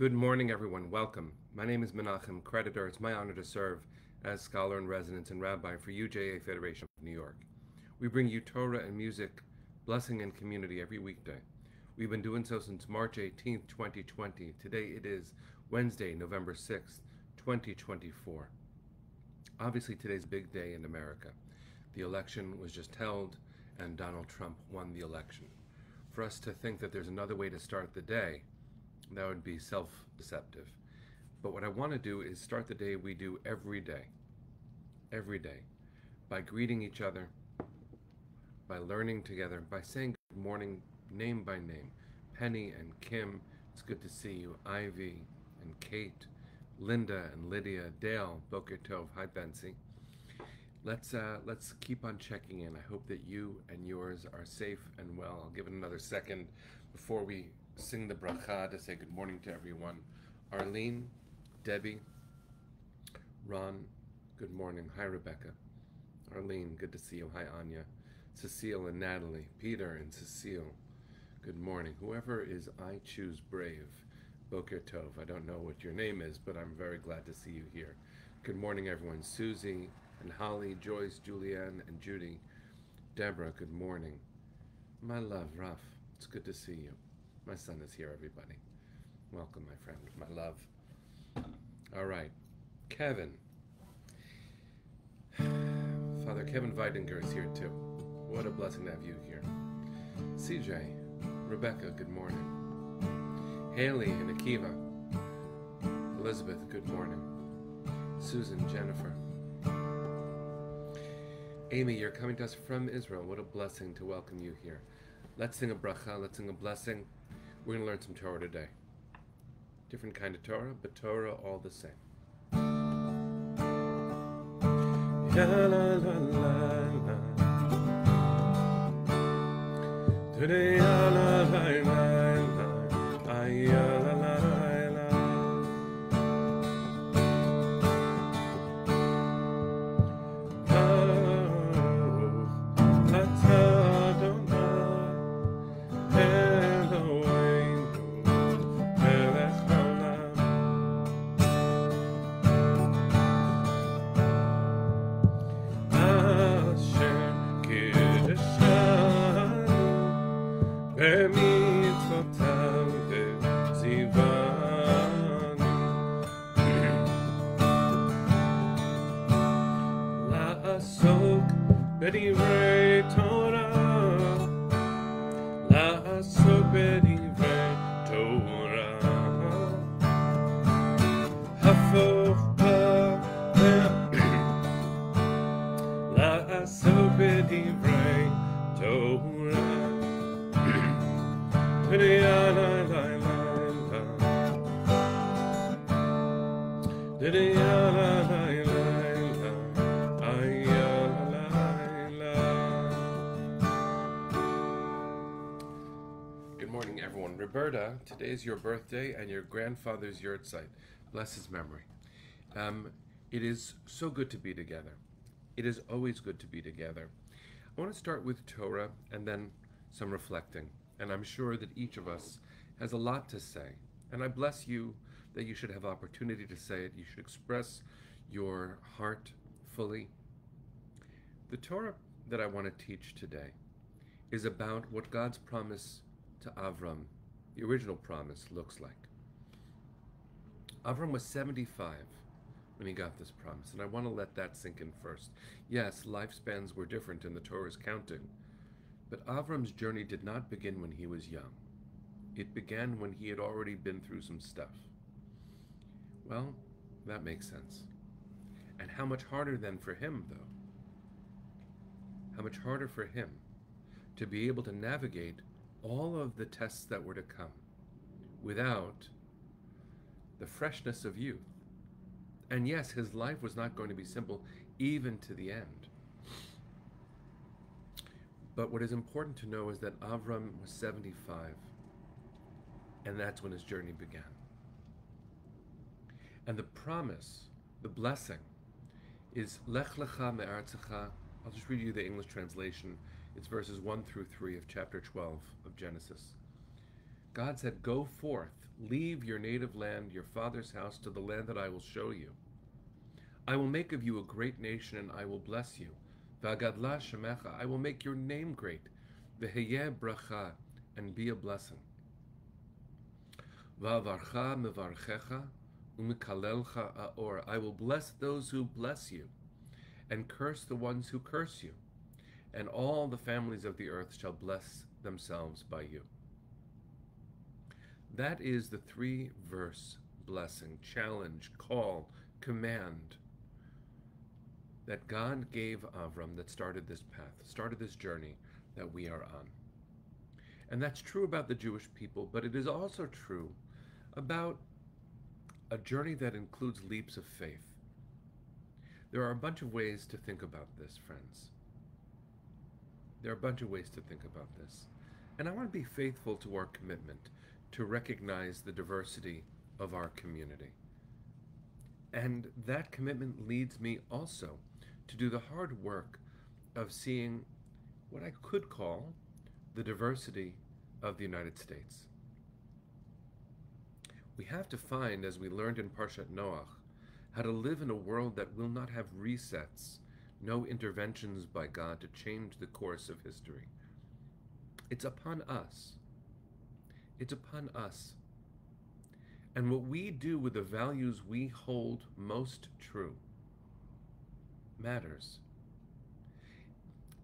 Good morning, everyone. Welcome. My name is Menachem, Creditor. It's my honor to serve as scholar in residence and rabbi for UJA Federation of New York. We bring you Torah and music, blessing and community every weekday. We've been doing so since March 18th, 2020. Today it is Wednesday, November 6th, 2024. Obviously, today's a big day in America. The election was just held, and Donald Trump won the election. For us to think that there's another way to start the day, that would be self-deceptive. But what I want to do is start the day we do every day, by greeting each other, by learning together, by saying good morning name by name. Penny and Kim, it's good to see you. Ivy and Kate, Linda and Lydia, Dale, Boker Tov, hi Bensi. Let's keep on checking in. I hope that you and yours are safe and well. I'll give it another second before we sing the bracha to say good morning to everyone. Arlene, Debbie, Ron, good morning. Hi Rebecca. Arlene, good to see you. Hi Anya. Cecile and Natalie, Peter and Cecile, good morning. Whoever is I Choose Brave, Boker Tov. I don't know what your name is, but I'm very glad to see you here. Good morning everyone. Susie and Holly, Joyce, Julianne and Judy. Deborah, good morning. My love, Raf, it's good to see you. My son is here, everybody. Welcome, my friend, my love. All right, Kevin. Father Kevin Weidinger is here too. What a blessing to have you here. CJ, Rebecca, good morning. Haley and Akiva. Elizabeth, good morning. Susan, Jennifer. Amy, you're coming to us from Israel. What a blessing to welcome you here. Let's sing a bracha, let's sing a blessing. We're going to learn some Torah today. Different kind of Torah, but Torah all the same. Ya la la la la. Today ya la la la la. Ay ya la la la. Bedivrei Torah, la'asok bedivrei Torah, hafoch la'asok bedivrei Torah, today la la la, today la la la. Roberta, today is your birthday and your grandfather's yahrzeit. Bless his memory. It is so good to be together. It is always good to be together. I want to start with Torah and then some reflecting. And I'm sure that each of us has a lot to say. And I bless you that you should have opportunity to say it. You should express your heart fully. The Torah that I want to teach today is about what God's promise to Avram, the original promise, looks like. Avram was 75 when he got this promise, and I want to let that sink in first. Yes, lifespans were different in the Torah's counting, but Avram's journey did not begin when he was young. It began when he had already been through some stuff. Well, that makes sense. And how much harder then for him, though? How much harder for him to be able to navigate all of the tests that were to come without the freshness of youth. And yes, his life was not going to be simple even to the end. But what is important to know is that Avram was 75, and that's when his journey began. And the promise, the blessing, is Lech Lecha me'artzecha. I'll just read you the English translation. It's verses 1 through 3 of chapter 12 of Genesis. God said, "Go forth, Leave your native land, your father's house, to the land that I will show you. I will make of you a great nation, and I will bless you. V'agadla shemecha, I will make your name great. V'heyeh bracha, and be a blessing. V'avarcha mevarchecha, u'mikalelcha aor, I will bless those who bless you, and curse the ones who curse you. And all the families of the earth shall bless themselves by you. That is the 3-verse blessing, challenge, call, command that God gave Avram that started this path, started this journey that we are on. And that's true about the Jewish people, but it is also true about a journey that includes leaps of faith. There are a bunch of ways to think about this, friends. There are a bunch of ways to think about this. And I want to be faithful to our commitment to recognize the diversity of our community. And that commitment leads me also to do the hard work of seeing what I could call the diversity of the United States. We have to find, as we learned in Parshat Noach, how to live in a world that will not have resets, no interventions by God to change the course of history. It's upon us. It's upon us. And what we do with the values we hold most true matters.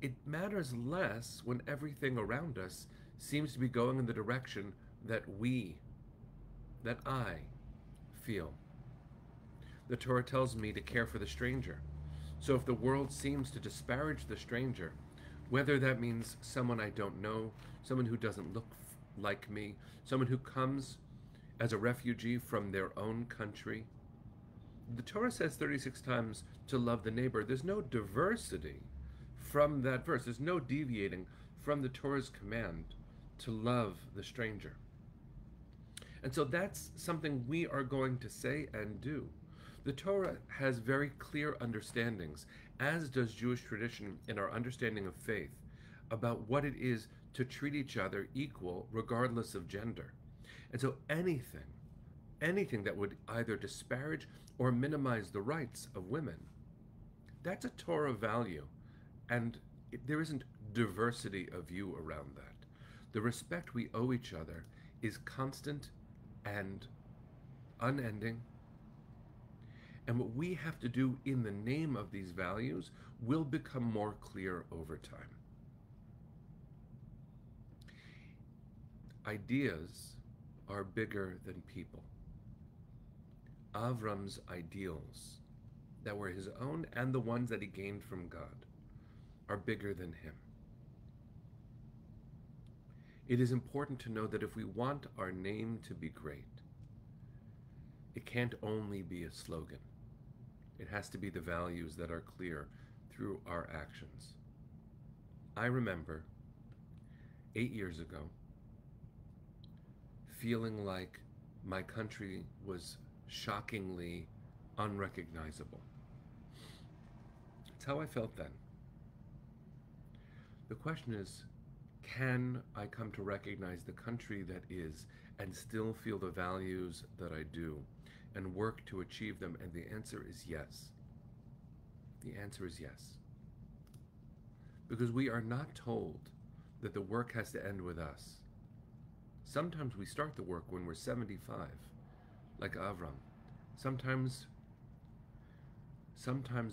It matters less when everything around us seems to be going in the direction that I feel. The Torah tells me to care for the stranger. So if the world seems to disparage the stranger, whether that means someone I don't know, someone who doesn't look like me, someone who comes as a refugee from their own country, the Torah says 36 times to love the neighbor. There's no diversity from that verse. There's no deviating from the Torah's command to love the stranger. And so that's something we are going to say and do. The Torah has very clear understandings, as does Jewish tradition in our understanding of faith, about what it is to treat each other equal regardless of gender. And so anything that would either disparage or minimize the rights of women, that's a Torah value. And there isn't diversity of view around that. The respect we owe each other is constant and unending. And what we have to do in the name of these values will become more clear over time. Ideas are bigger than people. Avram's ideals that were his own and the ones that he gained from God are bigger than him. It is important to know that if we want our name to be great, it can't only be a slogan. It has to be the values that are clear through our actions. I remember 8 years ago feeling like my country was shockingly unrecognizable. That's how I felt then. The question is, can I come to recognize the country that is and still feel the values that I do and work to achieve them? And the answer is yes. The answer is yes. Because we are not told that the work has to end with us. Sometimes we start the work when we're 75, like Avram. Sometimes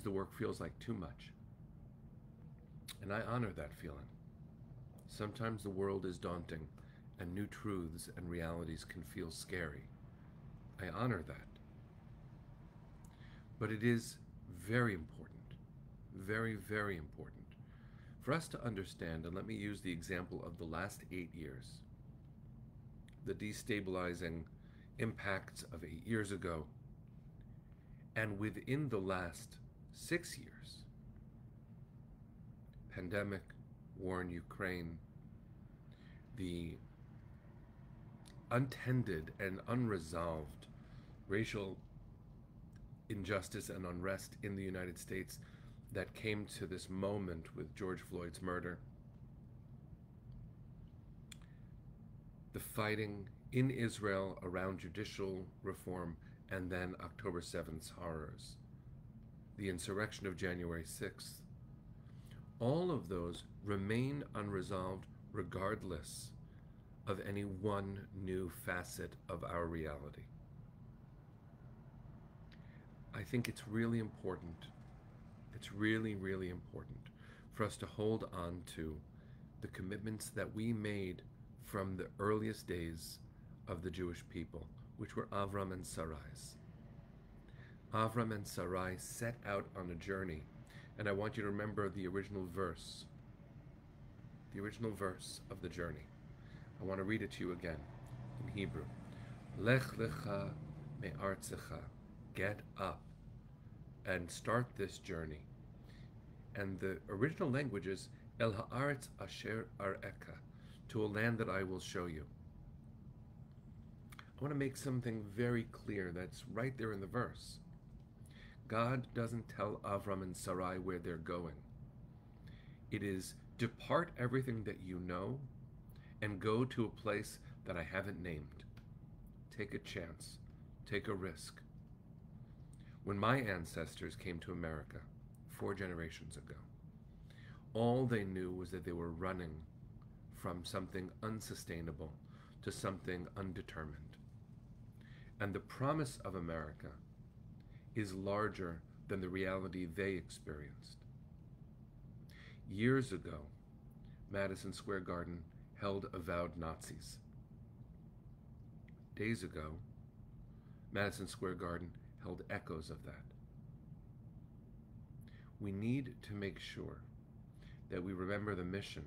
the work feels like too much. And I honor that feeling. Sometimes the world is daunting and new truths and realities can feel scary. I honor that. But it is very important, very, very important for us to understand, and let me use the example of the last 8 years, the destabilizing impacts of 8 years ago, and within the last 6 years, pandemic, war in Ukraine, the untended and unresolved racial injustice and unrest in the United States that came to this moment with George Floyd's murder, the fighting in Israel around judicial reform, and then October 7th's horrors, the insurrection of January 6th. All of those remain unresolved regardless of any one new facet of our reality. I think it's really important, it's really, really important for us to hold on to the commitments that we made from the earliest days of the Jewish people, which were Avram and Sarai's. Avram and Sarai set out on a journey, and I want you to remember the original verse of the journey. I want to read it to you again in Hebrew. Lech Lecha me'artzecha, get up and start this journey. And the original language is El ha'aretz asher ar'eka, to a land that I will show you. I want to make something very clear that's right there in the verse. God doesn't tell Avram and Sarai where they're going. It is, depart everything that you know and go to a place that I haven't named. Take a chance. Take a risk. When my ancestors came to America 4 generations ago, all they knew was that they were running from something unsustainable to something undetermined. And the promise of America is larger than the reality they experienced. Years ago, Madison Square Garden held avowed Nazis. Days ago, Madison Square Garden held echoes of that. We need to make sure that we remember the mission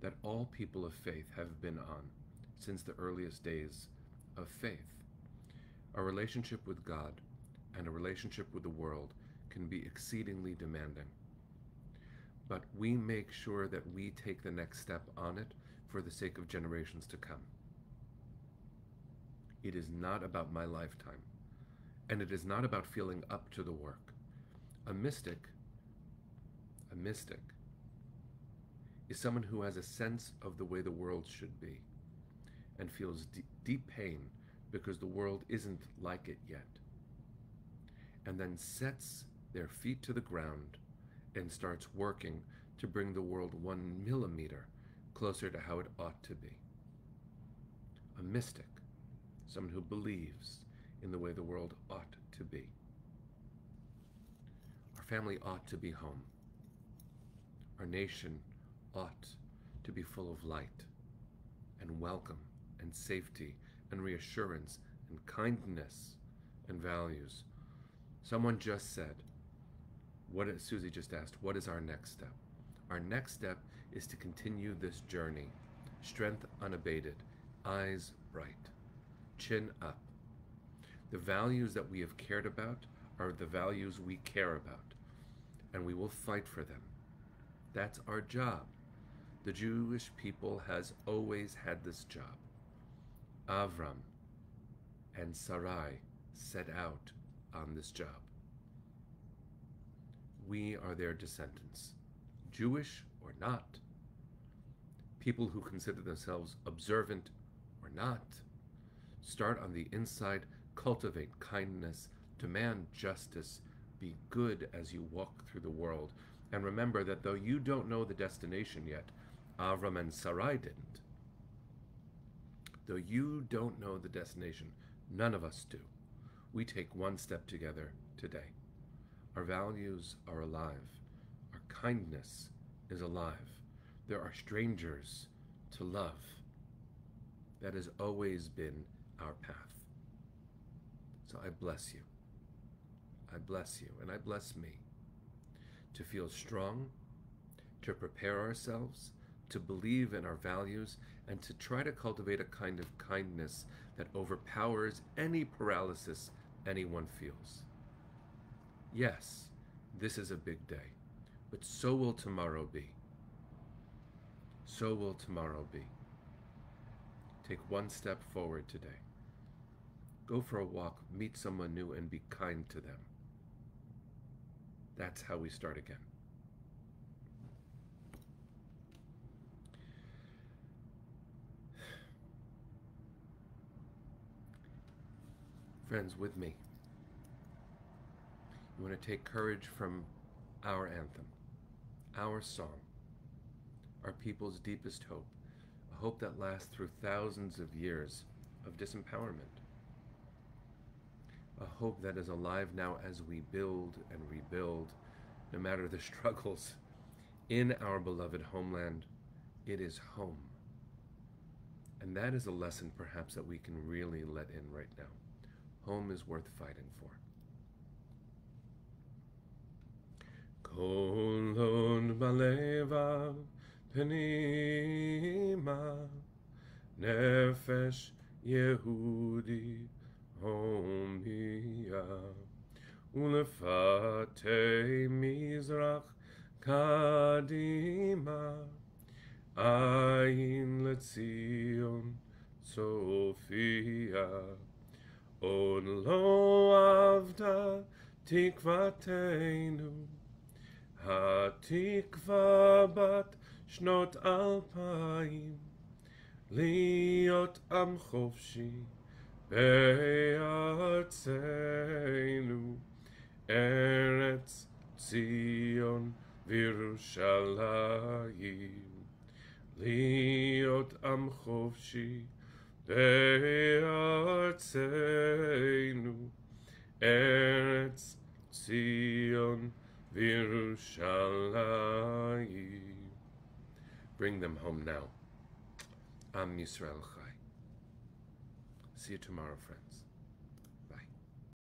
that all people of faith have been on since the earliest days of faith. A relationship with God and a relationship with the world can be exceedingly demanding. But we make sure that we take the next step on it for the sake of generations to come. It is not about my lifetime, and it is not about feeling up to the work. A mystic is someone who has a sense of the way the world should be and feels deep pain because the world isn't like it yet, and then sets their feet to the ground and starts working to bring the world 1 millimeter closer to how it ought to be. A mystic, someone who believes in the way the world ought to be. Our family ought to be home. Our nation ought to be full of light and welcome and safety and reassurance and kindness and values. Someone just said, Susie just asked, what is our next step? Our next step is to continue this journey, strength unabated, eyes bright, chin up. The values that we have cared about are the values we care about, and we will fight for them. That's our job. The Jewish people has always had this job. Avram and Sarai set out on this job. We are their descendants, Jewish or not, people who consider themselves observant or not. Start on the inside, cultivate kindness, demand justice, be good as you walk through the world, and remember that though you don't know the destination yet, Avram and Sarai didn't. Though you don't know the destination, none of us do. We take one step together today. Our values are alive. Our kindness is alive. There are strangers to love. That has always been our path. So I bless you. I bless you, and I bless me to feel strong, to prepare ourselves, to believe in our values, and to try to cultivate a kind of kindness that overpowers any paralysis anyone feels. Yes, this is a big day, but so will tomorrow be. So will tomorrow be. Take one step forward today. Go for a walk, meet someone new, and be kind to them. That's how we start again. Friends, with me, you want to take courage from our anthem, our song, our people's deepest hope, a hope that lasts through thousands of years of disempowerment, a hope that is alive now as we build and rebuild, no matter the struggles. In our beloved homeland, it is home. And that is a lesson perhaps that we can really let in right now. Home is worth fighting for. Kolon baleva penima nefesh Yehudi homia ulefate mizrach kadima ayin letzion Sophia on lo avda tikvatenu hatikva bat shnot alpayim liot am chofshi be'arzenu Eretz Zion v'Yerushalayim liot am chofshi be'arzenu Eretz Zion v'Yerushalayim. Bring them home now. Am Yisrael Chai. See you tomorrow, friends.